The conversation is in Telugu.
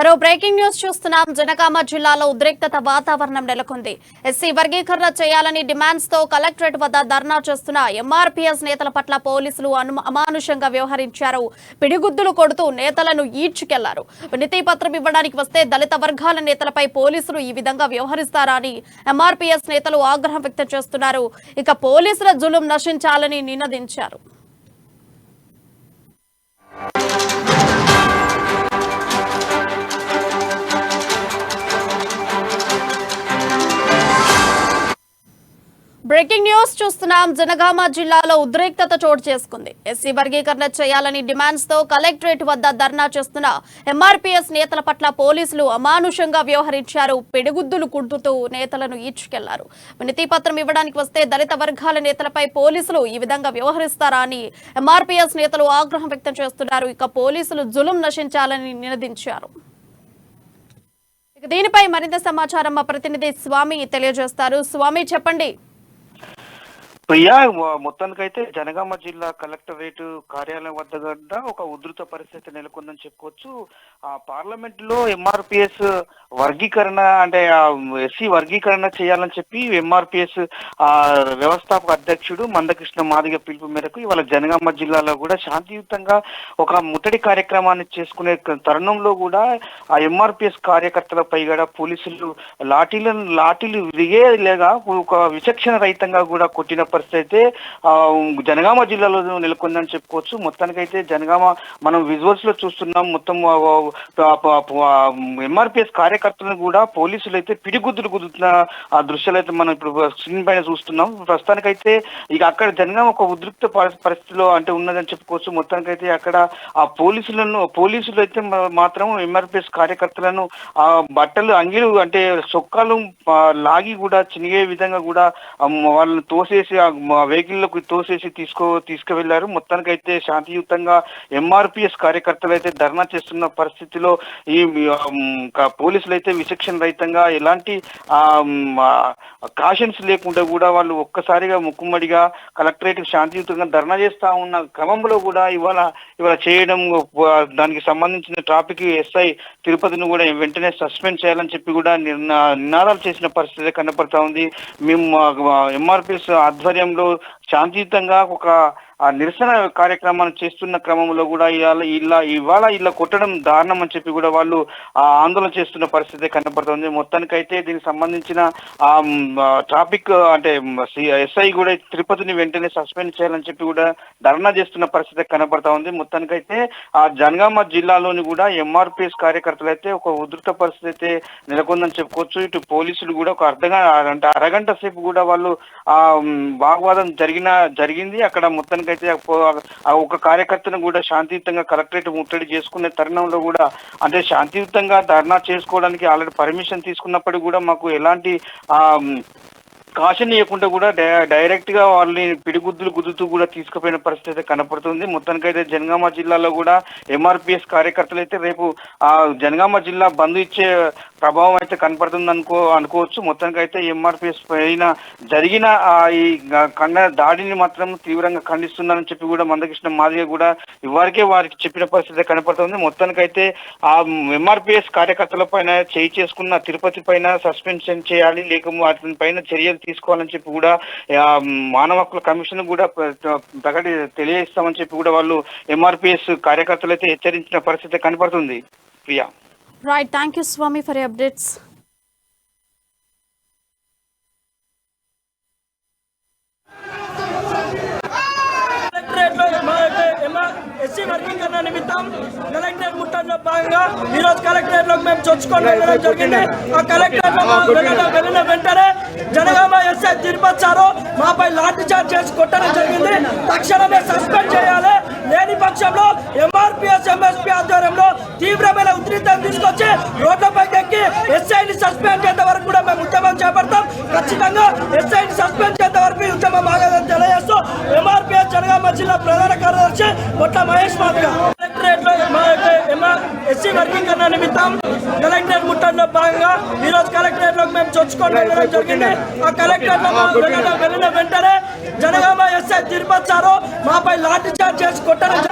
మరో బ్రేకింగ్ న్యూస్ చూస్తున్నాం. జనగామ జిల్లాలో ఉద్రిక్తత వాతావరణం నెలకొంది. ఎస్సీ వర్గీకరణ చేయాలని డిమాండ్స్ తో కలెక్టరేట్ వద్ద ధర్నా చేస్తున్న ఎంఆర్పీఎస్ నేతల పట్ల పోలీసులు అమానుషంగా వ్యవహరించారు. పిడిగుద్దులు కొడుతూ నేతలను ఈడ్చుకెళ్లారు. వినతి పత్రం ఇవ్వడానికి వస్తే దళిత వర్గాల నేతలపై పోలీసులు ఈ విధంగా వ్యవహరిస్తారా అని ఎంఆర్పీఎస్ నేతలు ఆగ్రహం వ్యక్తం చేస్తున్నారు. ఇక పోలీసుల జులుం నశించాలని నినదించారు. బ్రేకింగ్ న్యూస్ చూస్తున్నాం. జనగామ జిల్లాలో ఉద్రిక్తత చోటు చేసుకుంది. ఎస్సీ వర్గీకరణ చేయాలని డిమాండ్స్ తో కలెక్టరేట్ వద్ద ధర్నా చేస్తున్న ఎంఆర్పీఎస్ నేతల పట్ల పోలీసులు అమానుషంగా వ్యవహరించారు. పిడిగుద్దులు కుడుతూ నేతలను ఈడ్చుకెళ్లారు. వినతి పత్రం ఇవ్వడానికి వస్తే దళిత వర్గాల నేతలపై పోలీసులు ఈ విధంగా వ్యవహరిస్తారా అని ఎంఆర్పీఎస్ నేతలు ఆగ్రహం వ్యక్తం చేస్తున్నారు. ఇక పోలీసులు జులుం నశించాలని నినదించారు. దీనిపై మరింత సమాచారం మా ప్రతినిధి స్వామి తెలియజేస్తారు. స్వామి, చెప్పండి. ప్రియా, మొత్తానికైతే జనగామ జిల్లా కలెక్టరేట్ కార్యాలయం వద్ద కూడా ఒక ఉధృత పరిస్థితి నెలకొందని చెప్పుకోవచ్చు. ఆ పార్లమెంట్ లో ఎంఆర్పిఎస్ వర్గీకరణ అంటే ఎస్సీ వర్గీకరణ చేయాలని చెప్పి ఎంఆర్పిఎస్ వ్యవస్థాపక అధ్యక్షుడు మందకృష్ణ మాదిగ పిలుపు మేరకు ఇవాళ జనగామ జిల్లాలో కూడా శాంతియుతంగా ఒక ముట్టడి కార్యక్రమాన్ని చేసుకునే తరుణంలో కూడా ఆ ఎంఆర్పిఎస్ కార్యకర్తలపై కూడా పోలీసులు లాఠీలు విరిగేలాగా ఒక విచక్షణ రహితంగా కూడా కొట్టిన పరిస్థితి అయితే జనగామ జిల్లాలో నెలకొందని చెప్పుకోవచ్చు. మొత్తానికైతే జనగామ మనం విజువల్స్ లో చూస్తున్నాం. మొత్తం ఎంఆర్పిఎస్ కార్యకర్తలను కూడా పోలీసులు అయితే పిడిగుద్దులు కుదుతున్న ఆ దృశ్యాలు అయితే మనం ఇప్పుడు స్క్రీన్ పైన చూస్తున్నాం. ప్రస్తుతానికైతే ఇక అక్కడ జనగామ ఒక ఉద్రిక్త పరిస్థితిలో అంటే ఉన్నదని చెప్పుకోవచ్చు. మొత్తానికైతే అక్కడ ఆ పోలీసులు అయితే మాత్రం ఎంఆర్పిఎస్ కార్యకర్తలను ఆ బట్టలు అంగీలు అంటే చొక్కాలు లాగి కూడా చినిగే విధంగా కూడా వాళ్ళని తోసేసి వెహికల్లోకి తోసేసి తీసుకువెళ్లారు. మొత్తానికైతే శాంతియుతంగా ఎంఆర్పిఎస్ కార్యకర్తలు అయితే ధర్నా చేస్తున్న పరిస్థితిలో ఈ పోలీసులు అయితే విచక్షణ రహితంగా ఎలాంటి కాషన్స్ లేకుండా కూడా వాళ్ళు ఒక్కసారిగా ముక్కుమ్మడిగా కలెక్టరేట్ శాంతియుతంగా ధర్నా చేస్తా ఉన్న క్రమంలో కూడా ఇవాళ చేయడం, దానికి సంబంధించిన ట్రాఫిక్ ఎస్ఐ తిరుపతిని కూడా వెంటనే సస్పెండ్ చేయాలని చెప్పి కూడా నినాదాలు చేసిన పరిస్థితి కనపడతా ఉంది. మేము ఎంఆర్పిఎస్ ఆధ్వర్యంలో శాంతియుతంగా ఒక నిరసన కార్యక్రమాన్ని చేస్తున్న క్రమంలో కూడా ఇవాళ కొట్టడం దారుణం అని చెప్పి కూడా వాళ్ళు ఆందోళన చేస్తున్న పరిస్థితి కనపడుతుంది. మొత్తానికైతే దీనికి సంబంధించిన ట్రాఫిక్ అంటే ఎస్ఐ కూడా తిరుపతిని వెంటనే సస్పెండ్ చేయాలని చెప్పి కూడా ధర్నా చేస్తున్న పరిస్థితి కనపడతా ఉంది. మొత్తానికైతే ఆ జనగామ జిల్లాలోని కూడా ఎంఆర్పిఎస్ కార్యకర్తలు అయితే ఒక ఉధృత పరిస్థితి అయితే నెలకొందని చెప్పుకోవచ్చు. ఇటు పోలీసులు కూడా ఒక అరగంట సేపు కూడా వాళ్ళు వాగ్వాదం జరిగింది. అక్కడ మొత్తానికి అయితే ఒక కార్యకర్తను కూడా శాంతియుతంగా కలెక్టరేట్ ముట్టడి చేసుకునే తరుణంలో కూడా అంటే శాంతియుతంగా ధర్నా చేసుకోవడానికి ఆల్రెడీ పర్మిషన్ తీసుకున్నప్పటికీ కూడా మాకు ఎలాంటి కాషన్ ఇవ్వకుండా కూడా డైరెక్ట్ గా వాళ్ళని పిడిగుద్దులు గుద్దుతూ కూడా తీసుకుపోయిన పరిస్థితి కనపడుతుంది. మొత్తానికైతే జనగామ జిల్లాలో కూడా ఎంఆర్పిఎస్ కార్యకర్తలు అయితే రేపు జనగామ జిల్లా బంద్ ఇచ్చే ప్రభావం అయితే కనపడుతుంది అనుకోవచ్చు. మొత్తానికైతే ఎంఆర్పిఎస్ పైన జరిగిన ఈ దాడిని మాత్రం తీవ్రంగా ఖండిస్తున్నారని చెప్పి కూడా మందకృష్ణ మాదిగ కూడా వారికి చెప్పిన పరిస్థితి కనపడుతుంది. మొత్తానికైతే ఆ ఎంఆర్పిఎస్ కార్యకర్తల పైన చేసుకున్న తిరుపతి పైన సస్పెన్షన్ చేయాలి, లేక వాటి పైన చర్యలు తీసుకోవాలని చెప్పి కూడా మానవ హక్కుల కమిషన్ కూడా తెలియజేస్తామని చెప్పి కూడా వాళ్ళు ఎంఆర్పిఎస్ కార్యకర్తలు అయితే హెచ్చరించిన పరిస్థితి కనపడుతుంది. Priya, right, thank you Swami for updates. SC వర్గీకరణ నిమిత్తం కలెక్టరేట్ ముట్టడిలో భాగంగా ఈరోజు కలెక్టరేట్ లో మేము చొచ్చుకొని వెళ్ళడం జరిగింది. ఆ కలెక్టరేట్ లో వెళ్ళిన వెంటనే జనగామ ఎస్ఐ తిరుపతి సారు మాపై లాఠీ చార్జ్ చేసి కొట్టడం జరిగింది. తక్షణమే సస్పెండ్ చేయాలి, లేని పక్షంలో ఎంఆర్పిఎస్ ఎంఎస్పీ ఆధ్వర్యంలో తీవ్రమైన ఉద్రిక్తత తీసుకొచ్చి రోడ్లపైకి ఎక్కి ఎస్ఐని సస్పెండ్ చేసే వరకు కూడా మేము ఉద్యమం చేపడతాం. ఖచ్చితంగా ఎస్ఐని సస్పెండ్ చేసే వరకు ఉద్యమం ఆగదని తెలియజేస్తూ ఎంఆర్పిఎస్ జనగామ జిల్లా ప్రధాన కార్యదర్శి పొట్ల మహేష్ మాదిగ కలెక్టరేట్ లో ఎస్సీ వర్గీకరణ నిమిత్తం కలెక్టరేట్ ముట్టడిలో భాగంగా ఈరోజు కలెక్టరేట్ లో మేము చొచ్చుకొని వెళ్ళడం జరిగింది. ఆ కలెక్టరేట్ లో వెళ్ళిన వెంటనే జనగామ ఎస్ఐ తిరుపతి సారు మాపై లాఠీ చార్జ్ చేసి కొట్టడం